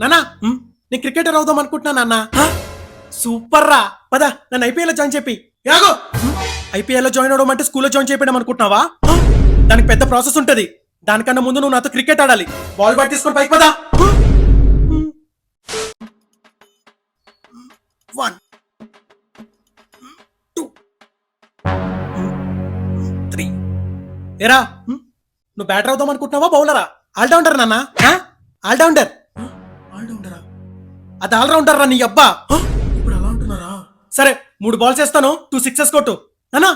నానా నేను క్రికెటర్ అవుదాం అనుకుంటున్నా నాన్న. సూపర్ రా, పద నన్ను ఐపీఎల్ లో జాయిన్ చెప్పి. యాగో ఐపీఎల్ లో జాయిన్ అవడం అంటే స్కూల్లో జాయిన్ చేయడం అనుకుంటున్నావా? దానికి పెద్ద ప్రాసెస్ ఉంటది. దానికన్నా ముందు నువ్వు నాతో క్రికెట్ ఆడాలి. బాల్ బ్యాట్ తీసుకొని పైకి పదా. 1 2 3. ఏరా నువ్వు బ్యాటర్ అవుదాం అనుకుంటున్నావా బౌలరా? ఆల్రౌండర్ నాన్న. ఆల్రౌండర్. ఆల్రౌండరా? అది ఆల్రౌండర్ రా నీ అబ్బా. ఇప్పుడు అలా అంటున్నారా? సరే 3 బాల్స్ వేస్తాను, 2 సిక్సెస్ కొట్టు. నానా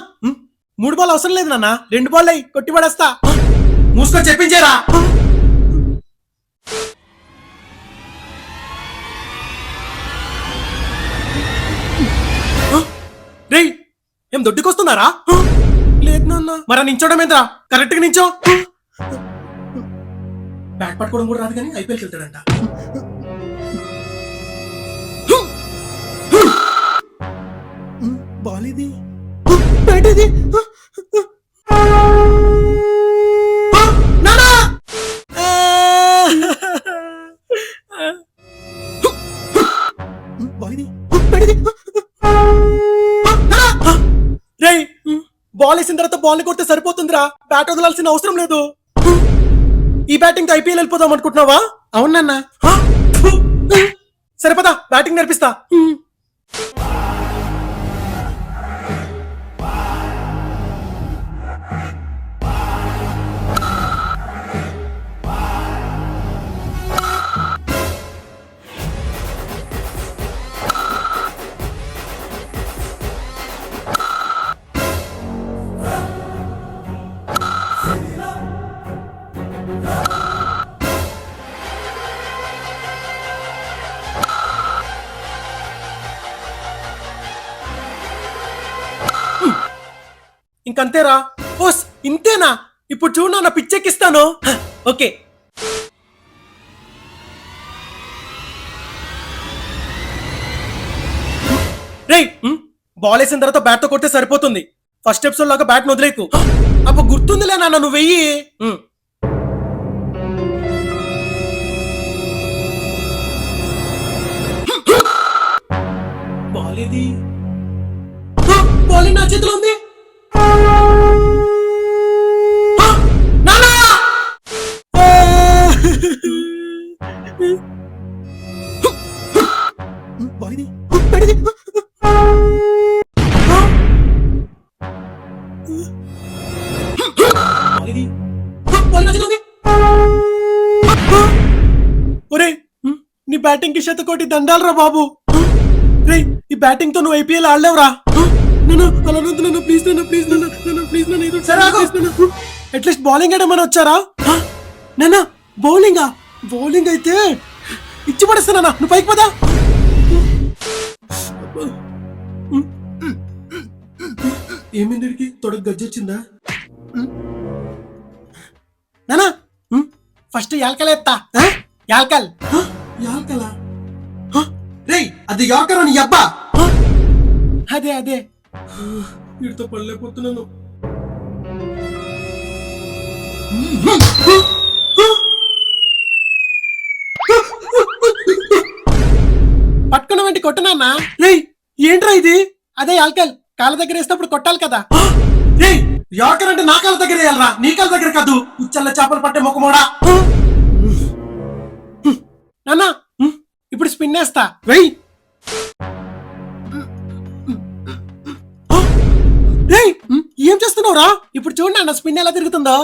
3 బాల్ అవసరం లేదు నాన్న, 2 బాల్ అయ్యి కొట్టి పడేస్తా. మూసుకొని చెప్పించేరా. రే ఏం దొడ్డుకొస్తున్నారా? లేదు నాన్న. మరి నించోడం ఏంద్రా? కరెక్ట్ గా నించో. బ్యాట్ పట్టుకోవడం కూడా రాదు కానీ ఐపీఎల్కి వెళ్తాడంట. బాల్ ఇది, బ్యాట్ ఇది. బాల్ వేసిన తర్వాత బాల్ ని కొడితే సరిపోతుందిరా, బ్యాట్ వదలాల్సిన అవసరం లేదు. ఈ బ్యాటింగ్ తో ఐపీఎల్ వెళ్ళిపోదాం అనుకుంటున్నావా? అవునన్నా. సరిపోదా బ్యాటింగ్ నేర్పిస్తా. ఇంకంతేరా. ఓస్ ఇంతేనా? ఇప్పుడు చూడు నా పిచ్చెక్కిస్తాను. ఓకే రేయ్ బాల్ వేసిన తర్వాత బ్యాట్ తో కొడితే సరిపోతుంది. ఫస్ట్ ఎపిసోడ్ లాగా బ్యాట్ వదిలేకు. అప్పుడు గుర్తుందిలే నాన్న, నువ్వు వెయ్యి. బాల్ ఏది? బాల్ నా చేతిలో ఉంది. నీ బ్యాటింగ్ కి 100 దండాలరా బాబు. రే ఈ బ్యాటింగ్ తో నువ్వు ఐపీఎల్ ఆడలేవురా. అట్లీస్ట్ బౌలింగ్ ఆడమని వచ్చారా? నాన్న బౌలింగా? బౌలింగ్ అయితే ఇచ్చి పడేస్తానా? నువ్వు పైకి పదా. ఏమిందికి తొడకు గజ్జొచ్చిందా? నానా ఫస్ట్ యాల్కల్ ఎత్తా. యాల్కల్? యాల్కలా? రే అది యార్కర్ అని అబ్బా. అదే అదే వీడితో పడలేకపోతున్నాను. పట్టుకున్న వెంటి కొట్టనా? రే ఏంట్రా ఇది? అదే ఆల్కల్, కాళ్ళ దగ్గర వేసినప్పుడు కొట్టాలి కదా. రే యార్కర్ అంటే నా కాళ్ళ దగ్గర వేయాలరా, నీ కాళ్ళ దగ్గర కాదు. ఉచ్చల్ల చేపలు పట్టే మొక్కమోడా. నానా ఇప్పుడు స్పిన్ వేస్తా. వెయ్. ఏం చేస్తున్నావురా? ఇప్పుడు చూడండి నా స్పిన్ ఎలా తిరుగుతుందో.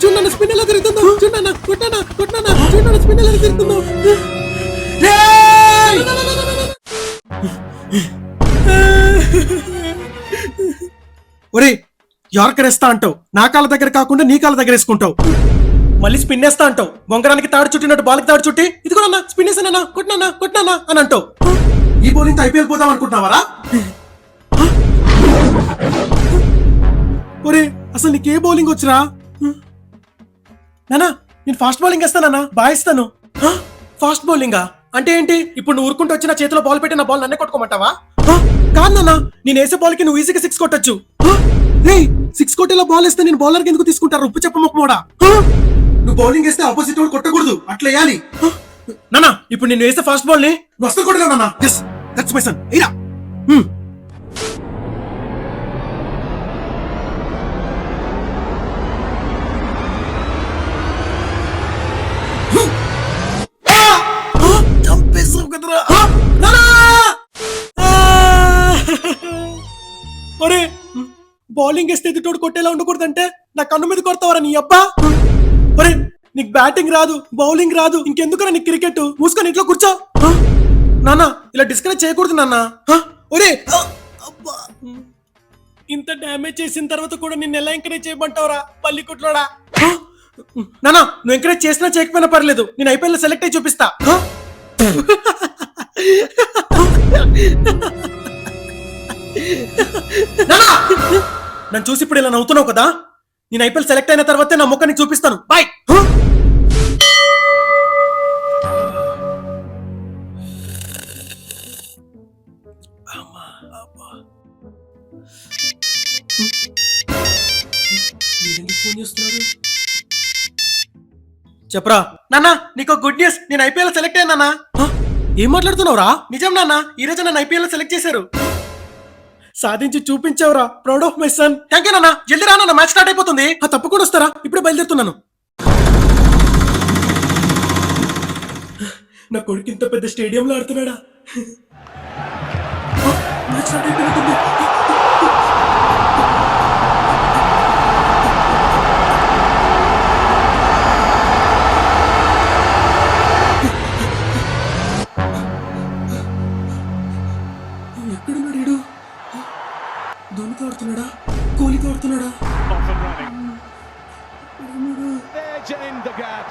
చూడండి స్పిన్ ఎలా తిరుగుతుందో. చూడన్నా కొట్టానా కొట్టానా. చూడండి స్పిన్ ఎలా తిరుగుతుందో. ఒరే యార్కర్ వేస్తా అంటావు, నా కాళ్ళ దగ్గర కాకుండా నీ కాళ్ళ దగ్గర వేసుకుంటావు. మళ్ళీ స్పిన్ వేస్తా అంటావు, బొంగరానికి తాడు చుట్టినట్టు బాల్కి తాడు చుట్టి ఇదిగో అన్న స్పిన్ వేసానా కొట్టినా కొట్టినా అని అంటావు. ఈ బౌలింగ్ ఐపీఎల్ పోదాం అనుకుంటున్నావరా? ఒరే అసలు నీకే బౌలింగ్ వచ్చురా? నానా నేను ఫాస్ట్ బౌలింగ్ వేస్తానా, బాగా ఇస్తాను. ఫాస్ట్ బౌలింగా అంటే ఏంటి? ఇప్పుడు నువ్వు ఊరుకుంటూ వచ్చి నా చేతిలో బాల్ పెట్టి నా బాల్ నన్నే కొట్టుకోమంటావా? కాదు నాన్న, నేను వేసే బాల్ కి నువ్వు ఈజీగా 6 కొట్టచ్చు. 6 కోటీలో బాల్ వేస్తే నేను బౌలర్ ఎందుకు తీసుకుంటారు ఉప్పు చెప్ప మొక్కమోడా నువ్వు బౌలింగ్ వేస్తే ఆపోజిట్ వాడు కొట్టకూడదు అట్లా వేయాలి నానా ఇప్పుడు నేను వేస్తే ఫాస్ట్ బాల్ ని వస్తా కొట్టలేవు నాన్న ఎస్ దట్స్ మై సన్ ఎయిరా చంపేసావు కదరా నానా ఒరే బౌలింగ్ వేస్తే ఎదుటోడు కొట్టేలా ఉండకూడదంటే నా కన్ను మీద కొడతావరా నీ అబ్బా ఒరే నీకు బ్యాటింగ్ రాదు బౌలింగ్ రాదు ఇంకెందుకురా నీకు క్రికెట్ మూసుకొని ఇంట్లో కూర్చో నాన్న ఇలా డిస్కరేజ్ చేయకూడదు నాన్న ఒరే అబ్బా ఇంత డ్యామేజ్ చేసిన తర్వాత కూడా నిన్ను ఎలా ఎంకరేజ్ చేయమంటావురా పల్లి కుట్లోడా నాన్న నువ్వు ఎంకరేజ్ చేసినా చేయకపోయినా పర్లేదు నేను ఐపీఎల్ సెలెక్ట్ అయి చూపిస్తా నన్ను చూసి ఇప్పుడు ఇలా నవ్వుతున్నావు కదా నేను ఐపీఎల్ సెలెక్ట్ అయిన తర్వాతే నా ముఖాన్ని చూపిస్తాను బాయ్ ఫోన్ చేస్తున్నాడు చెప్పరా నాన్న నీకు గుడ్ న్యూస్ నేను ఐపీఎల్ సెలెక్ట్ అయ్యా నాన్న ఏం మాట్లాడుతున్నావురా నిజం నాన్న ఈ రోజు నన్ను ఐపీఎల్ సెలెక్ట్ చేశారు సాధించి చూపించావురా proud of my son thank you నాన్న జల్దీ రా నాన్న మ్యాచ్ స్టార్ట్ అయిపోతుంది తప్పకుండా వస్తారా ఇప్పుడే బయలుదేరుతున్నాను నా కొడుకు ఇంత పెద్ద స్టేడియంలో ఆడుతున్నాడా మ్యాచ్ స్టార్ట్ అయిపోతుంది ఎక్కడున్నాడు వీడు ధోనితో ఆడుతున్నాడా కోహ్లీతో ఆడుతున్నాడా There to end the gap.